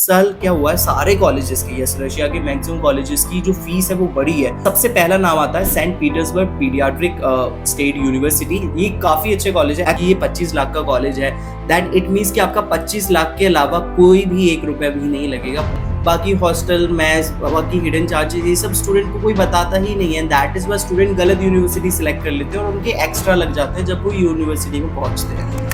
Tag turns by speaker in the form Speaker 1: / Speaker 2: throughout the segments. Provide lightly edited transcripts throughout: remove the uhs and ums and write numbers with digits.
Speaker 1: साल क्या हुआ है, सारे कॉलेजेस की, यस, रशिया के मैक्सिमम कॉलेजेस की जो फीस है वो बढ़ी है। सबसे पहला नाम आता है Saint Petersburg pediatric state university. ये काफी अच्छे कॉलेज है, ये 25 लाख का कॉलेज है। दैट इट मीन्स कि आपका 25 लाख के अलावा कोई भी 1 रुपया भी नहीं लगेगा। बाकी हॉस्टल, मैस, बाकी हिडन चार्जेस, ये सब स्टूडेंट को कोई बताता ही नहीं है। दैट इज वाई स्टूडेंट गलत यूनिवर्सिटी सिलेक्ट कर लेते हैं और उनके एक्स्ट्रा लग जाते हैं जब वो यूनिवर्सिटी में पहुंचते हैं।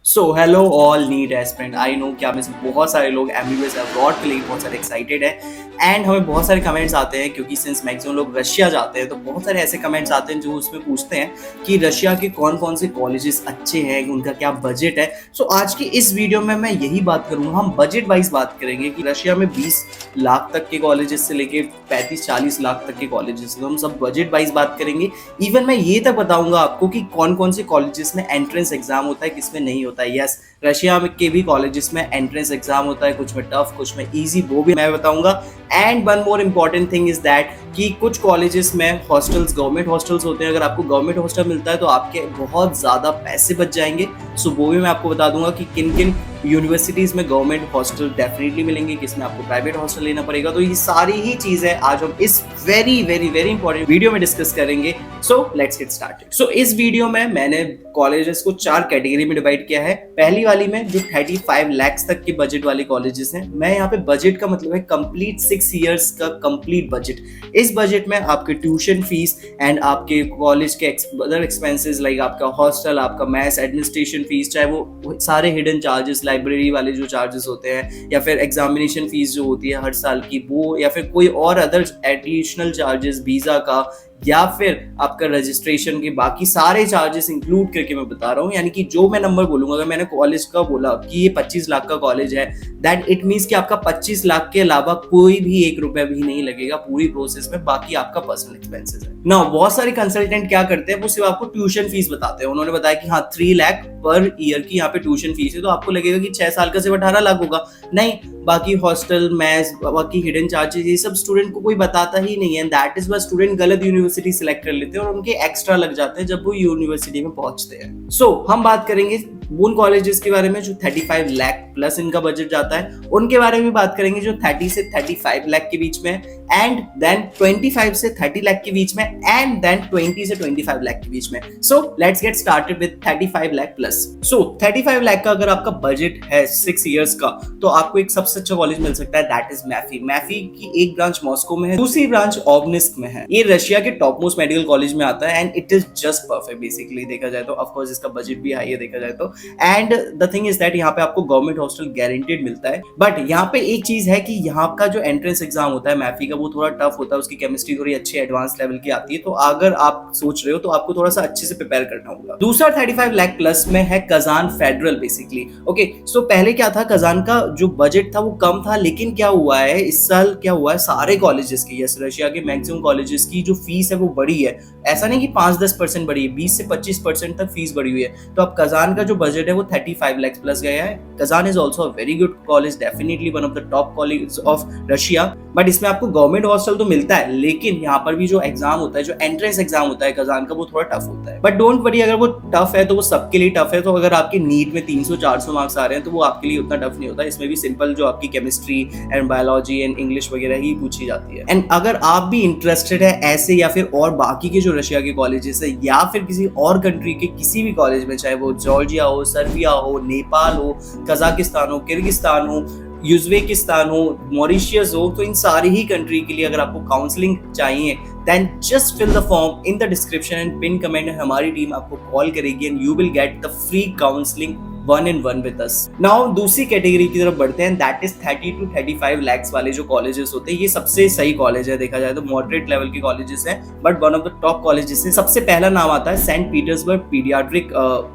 Speaker 1: So hello all NEET aspirant, I know कि आप में से बहुत सारे लोग एमबीबीएस अब्रॉड के लिए बहुत सारे एक्साइटेड हैं एंड हमें बहुत सारे कमेंट्स आते हैं क्योंकि सिंस मैक्सिमम लोग रशिया जाते हैं तो बहुत सारे ऐसे कमेंट्स आते हैं जो उसमें पूछते हैं कि रशिया के कौन कौन से कॉलेजेस अच्छे हैं, उनका क्या बजट है। सो आज की इस वीडियो में मैं यही बात करूंगा, हम बजट वाइज बात करेंगे कि रशिया में 20 लाख तक के कॉलेजेस से लेके 35-40 लाख तक के कॉलेजेस, तो हम सब बजट वाइज बात करेंगे। इवन मैं ये तक बताऊंगा आपको कि कौन कौन से कॉलेजेस में एंट्रेंस एग्जाम होता है, किसमें नहीं होता है। यस, रशिया में के भी कॉलेजेस में एंट्रेंस एग्जाम होता है, कुछ में टफ, कुछ में इजी, वो भी मैं बताऊंगा। And one more important thing is that कि कुछ कॉलेजेस में हॉस्टल्स गवर्नमेंट हॉस्टल्स होते हैं। अगर आपको गवर्नमेंट हॉस्टल मिलता है तो आपके बहुत ज़्यादा पैसे बच जाएंगे। सो वो भी मैं आपको बता दूंगा कि किन किन यूनिवर्सिटीज़ में गवर्नमेंट हॉस्टल डेफिनेटली मिलेंगे, किसमें आपको प्राइवेट हॉस्टल लेना पड़ेगा। तो ये सारी ही चीज़ें आज हम इस very very very important video में डिस्कस करेंगे। So let's get started. So इस वीडियो में मैंने कॉलेजेस को 4 कैटेगरी में डिवाइड किया है। पहली वाली में जो 35 लाख तक के बजट वाले कॉलेजेस हैं, मैं यहाँ पे बजट का मतलब है कंप्लीट 6 इयर्स का कंप्लीट बजट। इस बजट में आपके ट्यूशन फीस एंड आपके कॉलेज के अदर एक्सपेंसेस लाइक आपका हॉस्टल, आपका मैस, एडमिनिस्ट्रेशन फीस, चाहे वो सारे हिडन चार्जेस, लाइब्रेरी वाले जो चार्जेस होते हैं, या फिर एग्जामिनेशन फीस जो होती है हर साल की वो, या फिर कोई और अदर एडिशनल चार्जेस वीजा का, या फिर आपका रजिस्ट्रेशन के बाकी सारे चार्जेस इंक्लूड करके मैं बता रहा हूँ। यानी कि जो मैं नंबर बोलूंगा, अगर मैंने कॉलेज का बोला कि ये 25 लाख का कॉलेज है, दैट इट मीन्स कि आपका 25 लाख के अलावा कोई भी 1 रुपया भी नहीं लगेगा पूरी प्रोसेस में, बाकी आपका पर्सनल एक्सपेंसेस है ना। बहुत सारे कंसल्टेंट क्या करते हैं, वो सिर्फ आपको ट्यूशन फीस बताते हैं। उन्होंने बताया कि हाँ 3 लाख पर ईयर की यहाँ पे ट्यूशन फीस है, तो आपको लगेगा कि 6 साल का सिर्फ 18 लाख होगा। नहीं, बाकी हॉस्टल, मैस, बाकी हिडन चार्जेस, ये सब स्टूडेंट को कोई बताता ही नहीं है। दैट इज वाई स्टूडेंट गलत यूनिवर्सिटी सिलेक्ट कर लेते हैं और उनके एक्स्ट्रा लग जाते हैं जब वो यूनिवर्सिटी में पहुंचते हैं। सो हम बात करेंगे उन कॉलेजेस के बारे में जो 35 लाख प्लस इनका बजट जाता है, उनके बारे में बात करेंगे जो 30 से 35 लाख के बीच में, एंड देन 25 से 30 लाख के बीच में, एंड देन 20 से 25 लाख के बीच में। So let's get started with 35 lakh plus. So 35 lakh का अगर आपका बजट है 6 इयर्स का, तो आपको एक सबसे अच्छा कॉलेज मिल सकता है, दैट इज मैफी। मैफी की एक ब्रांच मॉस्को में है, दूसरी ब्रांच ऑब्निस्क में है। ये रशिया के टॉप मोस्ट मेडिकल कॉलेज में आता है and it is just perfect basically देखा जाए तो। ऑफ कोर्स इसका बजट भी हाई है देखा जाए तो। And the thing is that यहाँ पे आपको गवर्नमेंट हॉस्टल गारंटीड मिलता है। बट यहाँ पे एक चीज है कि यहाँ का जो एंट्रेंस एग्जाम होता है मैफी का, वो थोड़ा टफ होता है, उसकी केमिस्ट्री थोड़ी अच्छी एडवांस लेवल की आती है। तो अगर आप सोच रहे हो तो आपको थोड़ा सा अच्छे से प्रिपेयर करना होगा। दूसरा 35 लाख प्लस में है कजान फेडरल बेसिकली। ओके, सो पहले क्या था, कजान का जो बजट था वो कम था, लेकिन क्या हुआ है इस साल, क्या हुआ है सारे कॉलेजेस की, यस, रशिया के मैक्सिमम कॉलेजेस की जो फीस है वो बढ़ी है। ऐसा नहीं कि 5-10% बढ़ी है, 20 से 25% तक फीस बढ़ी हुई है। तो अब कजान का जो बजट है वो 35 लाख प्लस गया है। Kazan is also a very good college, definitely one of the top college of Russia. But इसमें आपको गवर्नमेंट हॉस्टल तो मिलता है, लेकिन यहाँ पर भी जो एग्जाम होता है, जो एंट्रेंस एग्जाम होता है कजान का, वो थोड़ा टफ होता है। बट डोंट वरी, अगर वो टफ है तो वो सबके लिए टफ है। तो अगर आपके नीट में 300-400 मार्क्स आ रहे हैं तो वो आपके लिए उतना टफ नहीं होता। इसमें भी सिंपल जो आपकी chemistry and biology and English वगैरह ही पूछी जाती है। एंड अगर आप भी इंटरेस्टेड है ऐसे या फिर और बाकी के जो रशिया के कॉलेजेस है, या फिर किसी और कंट्री के किसी भी कॉलेज में, चाहे वो जॉर्जिया हो, सर्बिया हो, नेपाल हो, कजाकिस्तान हो, किर्गिस्तान हो, यूज़बेकिस्तान हो, मॉरिशियस हो, तो इन सारी ही कंट्री के लिए अगर आपको काउंसलिंग चाहिए, then just fill the form in the description and pin comment। हमारी टीम आपको कॉल करेगी and you will get the free counseling 1-on-1 with us। Now दूसरी कैटेगरी की तरफ बढ़ते हैं, that is 30 to 35 lakhs वाले जो कॉलेजेस होते हैं। ये सबसे सही कॉलेज है देखा जाए तो, मॉडरेट लेवल के कॉलेजेस हैं but one of the top colleges है। सबसे पहला नाम आता है Saint Petersburg pediatric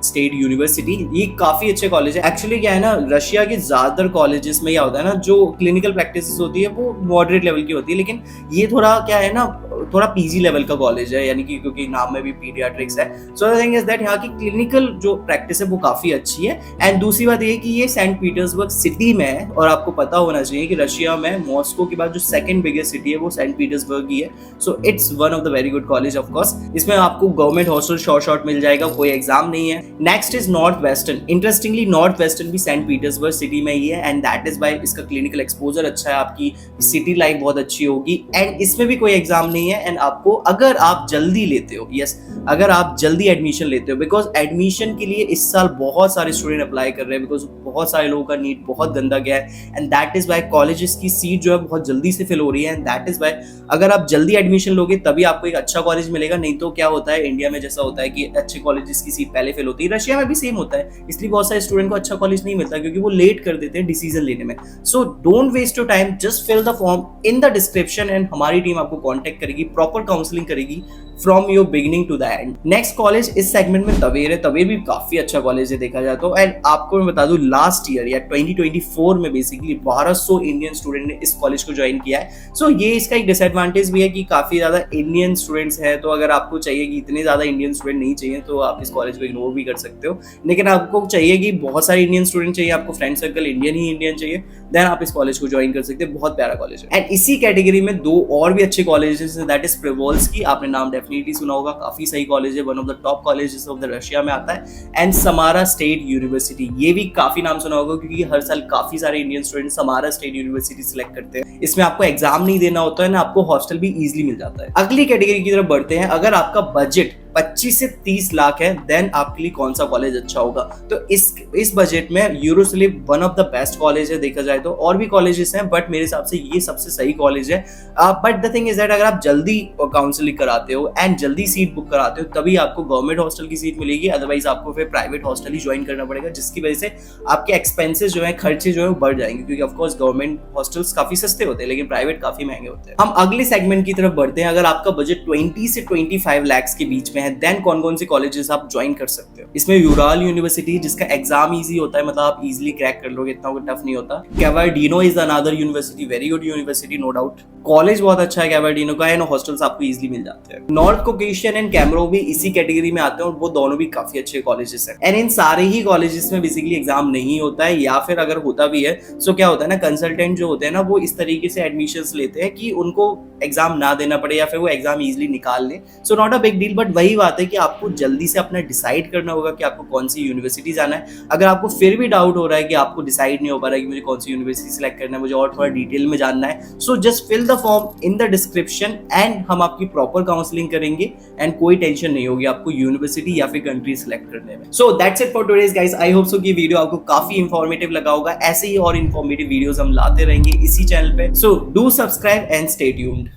Speaker 1: state university. ये काफी अच्छे कॉलेज है। एक्चुअली क्या है ना, रशिया के ज्यादातर कॉलेजेस में क्या होता है ना, जो क्लिनिकल प्रैक्टिस होती है वो मॉडरेट लेवल की होती है, लेकिन ये थोड़ा क्या है ना, थोड़ा पीजी लेवल का कॉलेज है, यानी कि क्योंकि नाम में भी पीडियाट्रिक्स है। So the thing is that यहाँ की क्लिनिकल जो प्रैक्टिस है वो काफी अच्छी है। एंड दूसरी बात ये कि ये सेंट पीटर्सबर्ग सिटी में है, और आपको पता होना चाहिए कि रशिया में मॉस्को के बाद जो सेकंड बिगेस्ट सिटी है वो सेंट पीटर्सबर्ग ही है। So it's one of the very good college of course. इसमें आपको गवर्नमेंट हॉस्टल शॉर्ट मिल जाएगा, कोई एग्जाम नहीं है। Next is north western. Interestingly north western भी सेंट पीटर्सबर्ग सिटी में ही है, एंड दैट इज बाय इसका क्लिनिकल एक्सपोजर अच्छा है, आपकी सिटी लाइफ बहुत अच्छी होगी, एंड इसमें भी कोई एग्जाम नहीं है। एंड आपको अगर आप जल्दी लेते हो, यस अगर आप जल्दी एडमिशन लेते हो, बिकॉज एडमिशन के लिए इस साल बहुत सारे स्टूडेंट अप्लाई कर रहे हैं, बिकॉज बहुत सारे लोगों का नीट बहुत गंदा गया है, and that is by colleges की सीट जो है बहुत जल्दी से फिल हो रही है, एंड दैट इज बाय अगर आप जल्दी एडमिशन लोगे तभी आपको एक अच्छा कॉलेज मिलेगा। नहीं तो क्या होता है इंडिया में जैसा होता है कि अच्छे कॉलेजेस की सीट पहले फिल होती है, रशिया में भी सेम होता है, इसलिए बहुत सारे स्टूडेंट को अच्छा कॉलेज नहीं मिलता क्योंकि वो लेट कर देते हैं डिसीजन लेने में। So don't waste your time, just fill the form in the description, and हमारी टीम आपको कॉन्टेक्ट करेगी, प्रॉपर काउंसलिंग करेगी from your beginning to the end. Next college इस सेगमेंट में तवेर है। तवेर भी काफी अच्छा कॉलेज है देखा जाए तो, एंड आपको मैं बता दूं लास्ट ईयर या 2024 में बेसिकली 1200 इंडियन स्टूडेंट ने इस कॉलेज को ज्वाइन किया है। सो ये इसका एक डिसएडवांटेज भी है कि काफी ज्यादा इंडियन स्टूडेंट्स हैं, तो अगर आपको चाहिए कि इतने ज्यादा इंडियन स्टूडेंट नहीं चाहिए तो आप इस कॉलेज को इग्नोर भी कर सकते हो, लेकिन आपको चाहिए कि बहुत सारे इंडियन स्टूडेंट चाहिए, आपको फ्रेंड सर्कल इंडियन चाहिए, देन आप इस कॉलेज को ज्वाइन कर सकते हैं। बहुत प्यारा कॉलेज है। एंड इसी कैटेगरी में दो और भी अच्छे कॉलेजेस हैं, दैट इज प्रिवोल्स्की, आपने नाम डेफिनेटली सुना होगा, काफी सही कॉलेज है, one of the top colleges of the Russia में आता है। एंड समारा स्टेट यूनिवर्सिटी, ये भी काफी नाम सुना होगा क्योंकि हर साल काफी सारे Indian student Samara state university select करते हैं। इसमें आपको एग्जाम नहीं देना होता है ना, आपको हॉस्टल भी इजीली मिल जाता है। अगली कैटेगरी की तरफ बढ़ते हैं। अगर आपका बजट 25 से 30 लाख है देन आपके लिए कौन सा कॉलेज अच्छा होगा, तो इस बजट में यूरोस्लिप one of the best college है देखा जाए तो, और भी कॉलेजेस हैं बट मेरे हिसाब से ये सबसे सही कॉलेज है। But the thing is that अगर आप जल्दी काउंसलिंग कराते हो एंड जल्दी सीट बुक कराते हो तभी आपको गवर्नमेंट हॉस्टल की सीट मिलेगी, अदरवाइज आपको फिर प्राइवेट हॉस्टल ही ज्वाइन करना पड़ेगा, जिसकी वजह से आपके एक्सपेंसेस जो है, खर्चे जो है वो बढ़ जाएंगे, क्योंकि ऑफकोर्स गवर्नमेंट हॉस्टल्स काफी सस्ते होते हैं लेकिन प्राइवेट काफी महंगे होते हैं। हम अगले सेगमेंट की तरफ बढ़ते हैं। अगर आपका बजट 20 से 25 लाख के बीच में है देन कौन कौन से कॉलेजेस आप ज्वाइन कर सकते हो। इसमें यूराल यूनिवर्सिटी, जिसका एग्जाम इजी होता है, मतलब आप इजीली क्रैक कर लोगे, इतना टफ नहीं होता। कैवर्डिनो is another university, very good university no doubt, college बहुत अच्छा है कैवर्डिनो का, एंड हॉस्टल्स आपको इजीली मिल जाते हैं। नॉर्थ कोकेशियन एंड कैमरो भी इसी कैटेगरी में आते हैं और वो दोनों भी काफी अच्छे कॉलेजेस हैं। एंड इन सारे ही कॉलेजेस में बेसिकली एग्जाम नहीं होता है, या फिर अगर होता भी है सो क्या होता है ना, कंसल्टेंट जो होते हैं ना वो इस तरीके से एडमिशंस लेते हैं कि उनको एग्जाम ना देना पड़े या फिर वो एग्जाम इजीली निकाल ले। So not a big deal, but वही बात है कि आपको जल्दी से अपना डिसाइड करना होगा कि आपको कौन सी यूनिवर्सिटी जाना है। अगर आपको फिर भी डाउट हो रहा है कि आपको डिसाइड नहीं हो पा रहा है कि मुझे कौन सी यूनिवर्सिटी सिलेक्ट करना है, मुझे और थोड़ा डिटेल में जानना है, so just fill the form in the description and हम आपकी प्रॉपर काउंसलिंग करेंगे, एंड कोई टेंशन नहीं होगी आपको यूनिवर्सिटी या फिर कंट्री सिलेक्ट करने में। So that's it for today's guys, I hope so कि वीडियो आपको काफी इंफॉर्मेटिव लगा होगा। ऐसे ही और इंफॉर्मेटिव वीडियोस हम लाते रहेंगे इसी चैनल पे, so do subscribe and stay tuned.